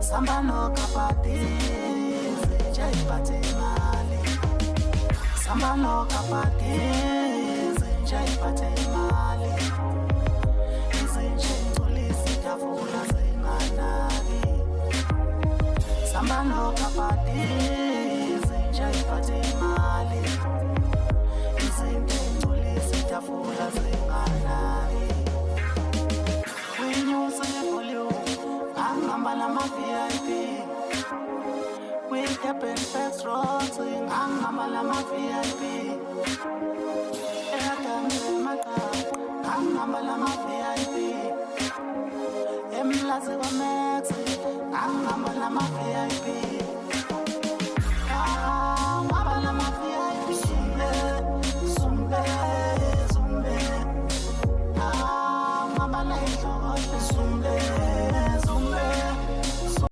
Samba no kapati, zinja ipate mali. Samba no kapati, zinja ipate mali. Izinja intulisi tafuna zinganagi. Samba no kapati, zinja ipate mali. Izinja intulisi tafuna zinganagi. Winyusa volume, angambala ma VIP. With the perfect rotting, angambala ma VIP. Eyatange maka, angambala ma VIP. Emlazi wa Mex, angambala ma VIP.